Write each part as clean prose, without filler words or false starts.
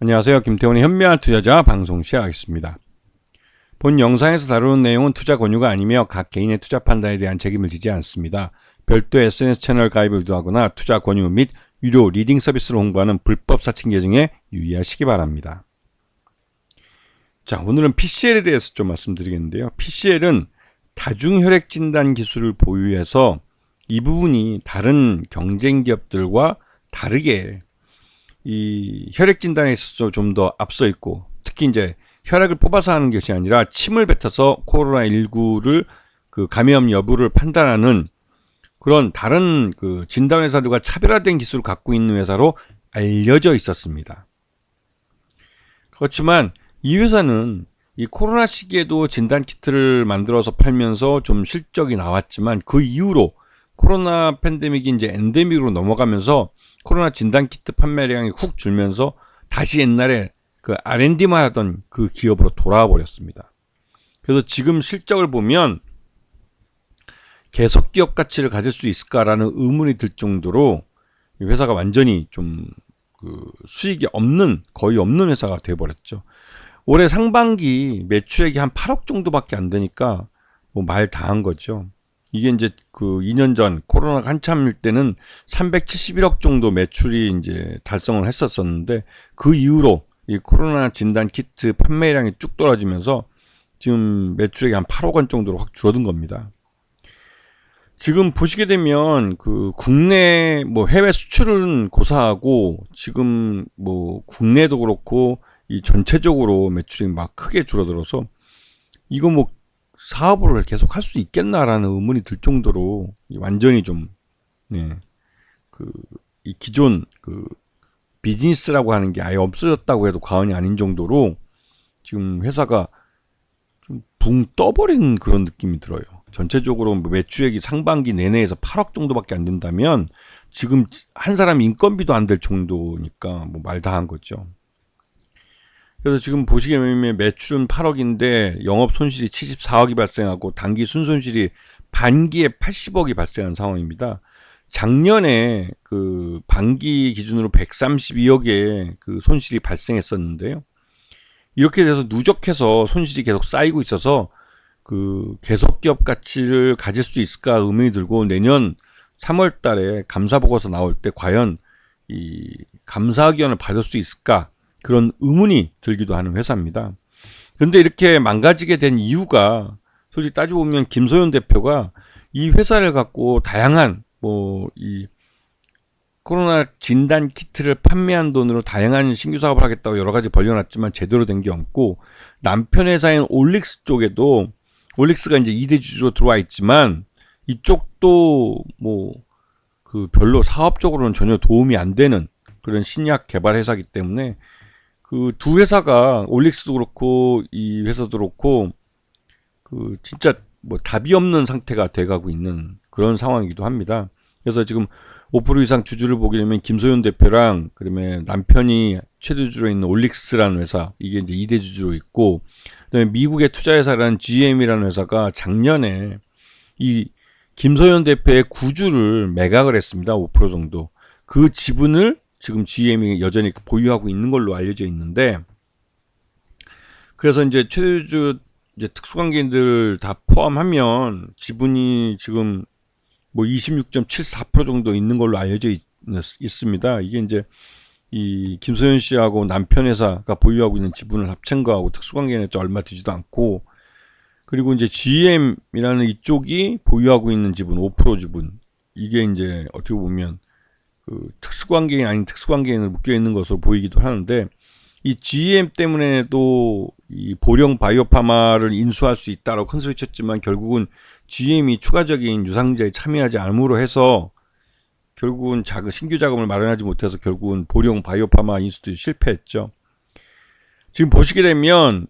안녕하세요. 김태훈의 현명한 투자자 방송 시작하겠습니다. 본 영상에서 다루는 내용은 투자 권유가 아니며 각 개인의 투자 판단에 대한 책임을 지지 않습니다. 별도 SNS 채널 가입을 유도하거나 투자 권유 및 유료 리딩 서비스를 홍보하는 불법 사칭 계정에 유의하시기 바랍니다. 자, 오늘은 PCL에 대해서 좀 말씀드리겠는데요. PCL은 다중혈액 진단 기술을 보유해서 이 부분이 다른 경쟁 기업들과 다르게 이 혈액 진단에 있어서 좀 더 앞서 있고, 특히 이제 혈액을 뽑아서 하는 것이 아니라 침을 뱉어서 코로나19를 그 감염 여부를 판단하는 그런 다른 그 진단 회사들과 차별화된 기술을 갖고 있는 회사로 알려져 있었습니다. 그렇지만 이 회사는 이 코로나 시기에도 진단 키트를 만들어서 팔면서 좀 실적이 나왔지만, 그 이후로 코로나 팬데믹이 이제 엔데믹으로 넘어가면서 코로나 진단 키트 판매량이 훅 줄면서 다시 옛날에 그 R&D만 하던 그 기업으로 돌아와 버렸습니다. 그래서 지금 실적을 보면 계속 기업 가치를 가질 수 있을까라는 의문이 들 정도로 이 회사가 완전히 좀 그 수익이 없는, 거의 없는 회사가 되어버렸죠. 올해 상반기 매출액이 한 8억 정도밖에 안 되니까 뭐 말 다 한 거죠. 이게 이제 그 2년 전 코로나가 한참일 때는 371억 정도 매출이 이제 달성을 했었었는데, 그 이후로 이 코로나 진단 키트 판매량이 쭉 떨어지면서 지금 매출액이 한 8억 원 정도로 확 줄어든 겁니다. 지금 보시게 되면 그 국내 뭐 해외 수출은 고사하고, 지금 뭐 국내도 그렇고 이 전체적으로 매출이 막 크게 줄어들어서 이거 뭐 사업을 계속 할 수 있겠나라는 의문이 들 정도로 완전히 좀, 이 기존 그 비즈니스라고 하는 게 아예 없어졌다고 해도 과언이 아닌 정도로 지금 회사가 좀 붕 떠버린 그런 느낌이 들어요. 전체적으로 매출액이 상반기 내내에서 8억 정도밖에 안 된다면, 지금 한 사람 인건비도 안 될 정도니까 뭐 말 다 한 거죠. 그래서 지금 보시게 되면 매출은 8억인데 영업 손실이 74억이 발생하고 단기 순손실이 반기에 80억이 발생한 상황입니다. 작년에 그 반기 기준으로 132억의 그 손실이 발생했었는데요. 이렇게 돼서 누적해서 손실이 계속 쌓이고 있어서 그 계속 기업 가치를 가질 수 있을까 의문이 들고, 내년 3월 달에 감사 보고서 나올 때 과연 이 감사 의견을 받을 수 있을까, 그런 의문이 들기도 하는 회사입니다. 그런데 이렇게 망가지게 된 이유가, 솔직히 따지고 보면 김소연 대표가 이 회사를 갖고 다양한 뭐 이 코로나 진단 키트를 판매한 돈으로 다양한 신규 사업을 하겠다고 여러 가지 벌려놨지만 제대로 된 게 없고, 남편 회사인 올릭스 쪽에도, 올릭스가 이제 2대 주주로 들어와 있지만 이쪽도 뭐 그 별로 사업적으로는 전혀 도움이 안 되는 그런 신약 개발 회사이기 때문에 그 두 회사가, 올릭스도 그렇고 이 회사도 그렇고 그 진짜 뭐 답이 없는 상태가 돼가고 있는 그런 상황이기도 합니다. 그래서 지금 5% 이상 주주를 보게 되면 김소연 대표랑, 그다음에 남편이 최대 주주로 있는 올릭스라는 회사, 이게 이제 2대 주주로 있고, 그다음에 미국의 투자회사라는 GM이라는 회사가 작년에 이 김소연 대표의 구주를 매각을 했습니다. 5% 정도. 그 지분을 지금 GM이 여전히 보유하고 있는 걸로 알려져 있는데, 그래서 이제 최대주주 이제 특수관계인들 다 포함하면 지분이 지금 뭐 26.74% 정도 있는 걸로 알려져 있습니다. 이게 이제 이 김소연 씨하고 남편 회사가 보유하고 있는 지분을 합친 거하고 특수관계인은 얼마 되지도 않고, 그리고 이제 GM이라는 이쪽이 보유하고 있는 지분 5% 지분, 이게 이제 어떻게 보면 그 특수관계인 아닌 특수관계인을 묶여 있는 것으로 보이기도 하는데, 이 GM 때문에도 이 보령 바이오파마를 인수할 수 있다라고 큰 소리 쳤지만, 결국은 GM이 추가적인 유상증자에 참여하지 않음으로 해서 결국은 신규 자금을 마련하지 못해서 결국은 보령 바이오파마 인수도 실패했죠. 지금 보시게 되면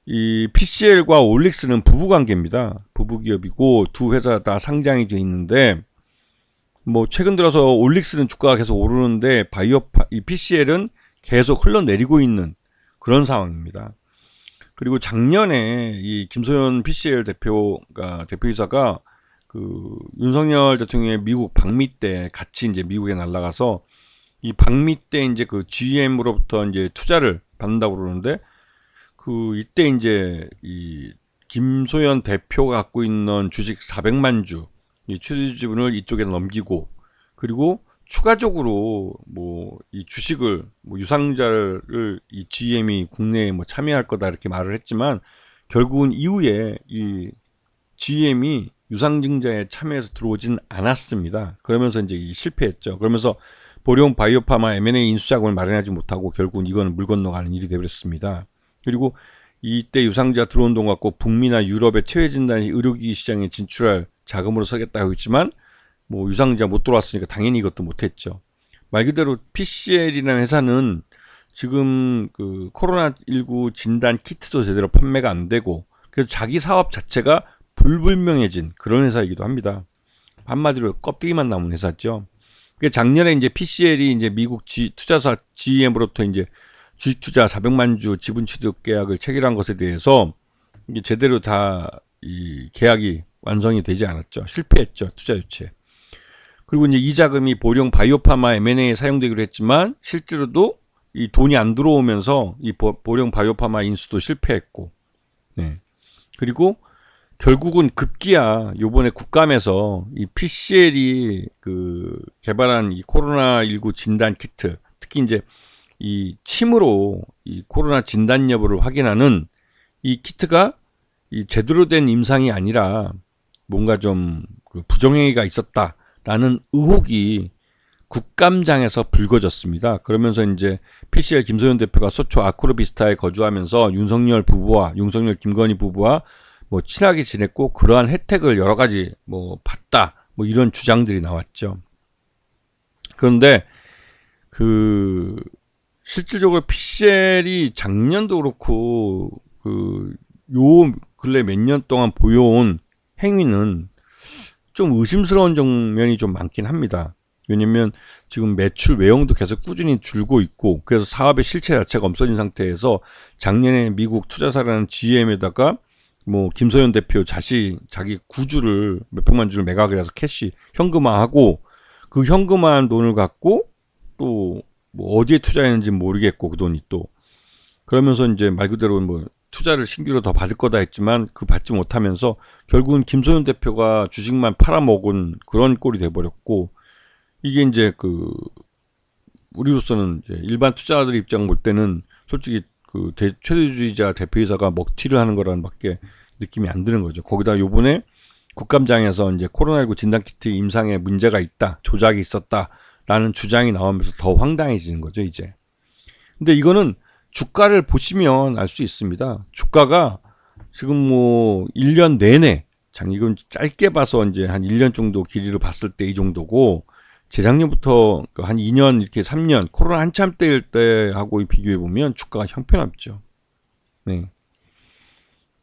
이 PCL과 올릭스는 부부관계입니다. 부부기업이고 두 회사 다 상장이 돼 있는데, 뭐 최근 들어서 올릭스는 주가가 계속 오르는데 이 PCL은 계속 흘러내리고 있는 그런 상황입니다. 그리고 작년에 이 김소연 PCL 대표이사가 그 윤석열 대통령의 미국 방미 때 같이 이제 미국에 날아가서 이 방미 때 이제 그 GM으로부터 이제 투자를 받는다고 그러는데 그 이때 이제 이 김소연 대표가 갖고 있는 주식 400만 주 이 최대 지분을 이쪽에 넘기고 그리고 추가적으로 뭐 이 주식을 뭐 유상자를 이 GM이 국내에 뭐 참여할 거다 이렇게 말을 했지만 결국은 이후에 이 GM이 유상증자에 참여해서 들어오진 않았습니다. 그러면서 이제 실패했죠. 그러면서 보령 바이오파마 M&A 인수자금을 마련하지 못하고 결국은 이거는 물 건너가는 일이 되버렸습니다. 그리고 이때 유상자 들어온 돈 갖고 북미나 유럽의 체외진단이 의료기기 시장에 진출할 자금으로 서겠다고 했지만 뭐 유상자 못 들어왔으니까 당연히 이것도 못했죠. 말 그대로 PCL이라는 회사는 지금 그 코로나19 진단 키트도 제대로 판매가 안 되고 그래서 자기 사업 자체가 불분명해진 그런 회사이기도 합니다. 한마디로 껍데기만 남은 회사죠. 작년에 이제 PCL이 이제 미국 투자사 GM으로부터 이제 주식 투자 400만 주 지분 취득 계약을 체결한 것에 대해서 이게 제대로 다 이 계약이 완성이 되지 않았죠. 실패했죠. 투자 유치. 그리고 이제 이 자금이 보령 바이오파마 M&A에 사용되기로 했지만 실제로도 이 돈이 안 들어오면서 이 보령 바이오파마 인수도 실패했고, 네. 그리고 결국은 급기야 요번에 국감에서 이 PCL이 그 개발한 이 코로나19 진단 키트, 특히 이제 이 침으로 이 코로나 진단 여부를 확인하는 이 키트가 이 제대로 된 임상이 아니라 뭔가 좀 그 부정행위가 있었다라는 의혹이 국감장에서 불거졌습니다. 그러면서 이제 PCL 김소연 대표가 소초 아크로비스타에 거주하면서 윤석열 김건희 부부와 뭐 친하게 지냈고 그러한 혜택을 여러 가지 뭐 받다 뭐 이런 주장들이 나왔죠. 그런데 그 실질적으로 PCL이 작년도 그렇고 그 요 근래 몇 년 동안 보여온 행위는 좀 의심스러운 장면이 좀 많긴 합니다. 왜냐면 지금 매출 외형도 계속 꾸준히 줄고 있고 그래서 사업의 실체 자체가 없어진 상태에서 작년에 미국 투자사라는 GM에다가 뭐 김소연 대표 자기 구주를 몇백만 주를 매각을 해서 캐시 현금화하고 그 현금화한 돈을 갖고 또 뭐 어디에 투자했는지 모르겠고 그 돈이 또 그러면서 이제 말 그대로 뭐 투자를 신규로 더 받을 거다 했지만 그 받지 못하면서 결국은 김소연 대표가 주식만 팔아먹은 그런 꼴이 돼버렸고 이게 이제 그 우리로서는 이제 일반 투자자들 입장 볼 때는 솔직히 그 최대주주이자 대표이사가 먹튀를 하는 거라는 밖에 느낌이 안 드는 거죠. 거기다 요번에 국감장에서 이제 코로나19 진단키트 임상에 문제가 있다, 조작이 있었다라는 주장이 나오면서 더 황당해지는 거죠, 이제. 근데 이거는 주가를 보시면 알 수 있습니다. 주가가 지금 뭐 1년 내내, 이건 짧게 봐서 이제 한 1년 정도 길이를 봤을 때 이 정도고, 재작년부터 한 2년, 이렇게 3년, 코로나 한참 때일 때하고 비교해보면 주가가 형편없죠. 네.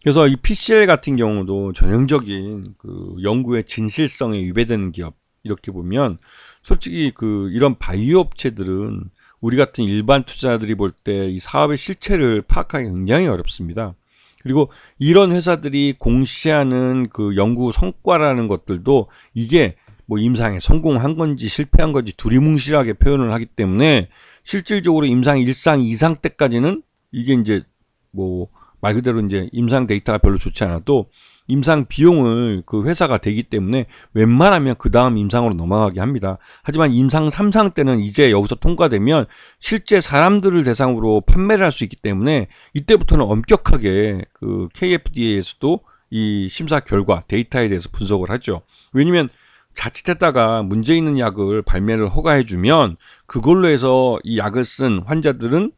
그래서 이 PCL 같은 경우도 전형적인 그 연구의 진실성에 위배되는 기업, 이렇게 보면, 솔직히 이런 바이오 업체들은 우리 같은 일반 투자자들이 볼 때 이 사업의 실체를 파악하기 굉장히 어렵습니다. 그리고 이런 회사들이 공시하는 그 연구 성과라는 것들도 이게 뭐 임상에 성공한 건지 실패한 건지 두리뭉실하게 표현을 하기 때문에 실질적으로 임상 1상 2상 때까지는 이게 이제 뭐 말 그대로 이제 임상 데이터가 별로 좋지 않아도 임상 비용을 그 회사가 되기 때문에 웬만하면 그 다음 임상으로 넘어가게 합니다. 하지만 임상 3상 때는 이제 여기서 통과되면 실제 사람들을 대상으로 판매를 할 수 있기 때문에 이때부터는 엄격하게 그 KFDA에서도 이 심사 결과 데이터에 대해서 분석을 하죠. 왜냐면 자칫했다가 문제 있는 약을 발매를 허가해주면 그걸로 해서 이 약을 쓴 환자들은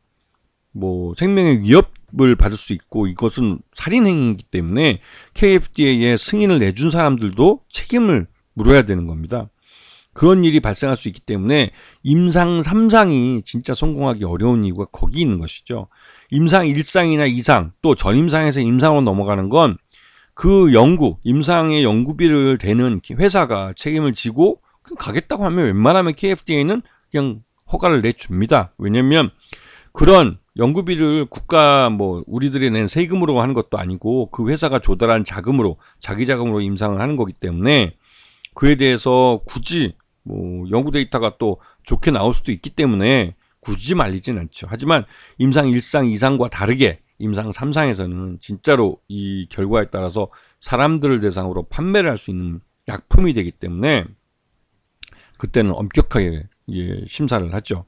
뭐 생명의 위협을 받을 수 있고 이것은 살인행위이기 때문에 KFDA에 승인을 내준 사람들도 책임을 물어야 되는 겁니다. 그런 일이 발생할 수 있기 때문에 임상 3상이 진짜 성공하기 어려운 이유가 거기 있는 것이죠. 임상 1상이나 2상 또 전임상에서 임상으로 넘어가는 건 그 임상의 연구비를 대는 회사가 책임을 지고 가겠다고 하면 웬만하면 KFDA는 그냥 허가를 내줍니다. 왜냐면 그런 연구비를 국가 뭐 우리들이 낸 세금으로 하는 것도 아니고 그 회사가 조달한 자금으로 자기 자금으로 임상을 하는 거기 때문에 그에 대해서 굳이 뭐 연구 데이터가 또 좋게 나올 수도 있기 때문에 굳이 말리진 않죠. 하지만 임상 1상, 2상과 다르게 임상 3상에서는 진짜로 이 결과에 따라서 사람들을 대상으로 판매를 할 수 있는 약품이 되기 때문에 그때는 엄격하게 심사를 하죠.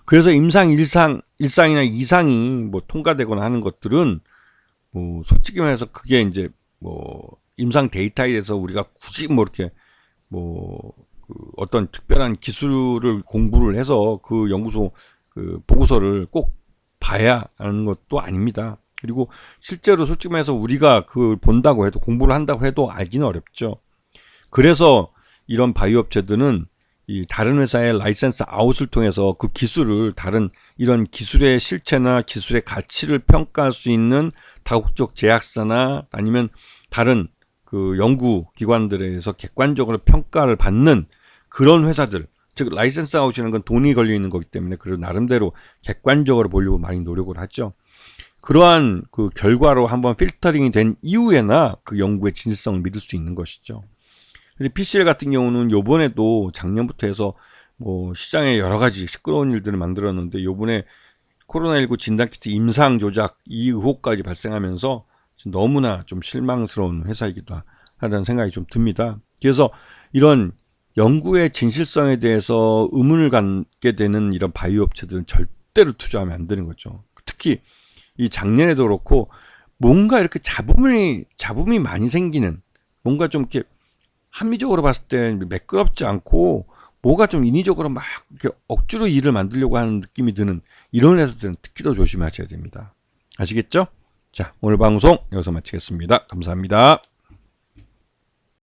그래서 임상 1상이나 2상이 뭐 통과되거나 하는 것들은 뭐 솔직히 말해서 그게 이제 뭐 임상 데이터에 대해서 우리가 굳이 뭐 이렇게 뭐 그 어떤 특별한 기술을 공부를 해서 그 연구소 그 보고서를 꼭 봐야 하는 것도 아닙니다. 그리고 실제로 솔직히 말해서 우리가 그걸 본다고 해도 공부를 한다고 해도 알기는 어렵죠. 그래서 이런 바이오 업체들은 이 다른 회사의 라이센스 아웃을 통해서 그 기술을 다른 이런 기술의 실체나 기술의 가치를 평가할 수 있는 다국적 제약사나 아니면 다른 그 연구 기관들에서 객관적으로 평가를 받는 그런 회사들, 즉 라이센스 아웃이라는 건 돈이 걸려 있는 거기 때문에 그 나름대로 객관적으로 보려고 많이 노력을 하죠. 그러한 그 결과로 한번 필터링이 된 이후에나 그 연구의 진실성을 믿을 수 있는 것이죠. 근데 PCL 같은 경우는 요번에도 작년부터 해서 뭐 시장에 여러 가지 시끄러운 일들을 만들었는데 요번에 코로나19 진단키트 임상 조작 이 의혹까지 발생하면서 너무나 좀 실망스러운 회사이기도 하다는 생각이 좀 듭니다. 그래서 이런 연구의 진실성에 대해서 의문을 갖게 되는 이런 바이오 업체들은 절대로 투자하면 안 되는 거죠. 특히 이 작년에도 그렇고 뭔가 이렇게 잡음이 많이 생기는 뭔가 좀 이렇게 합리적으로 봤을 때 매끄럽지 않고 뭐가 좀 인위적으로 막 이렇게 억지로 일을 만들려고 하는 느낌이 드는 이런 회사들은 특히 더 조심하셔야 됩니다. 아시겠죠? 자, 오늘 방송 여기서 마치겠습니다. 감사합니다.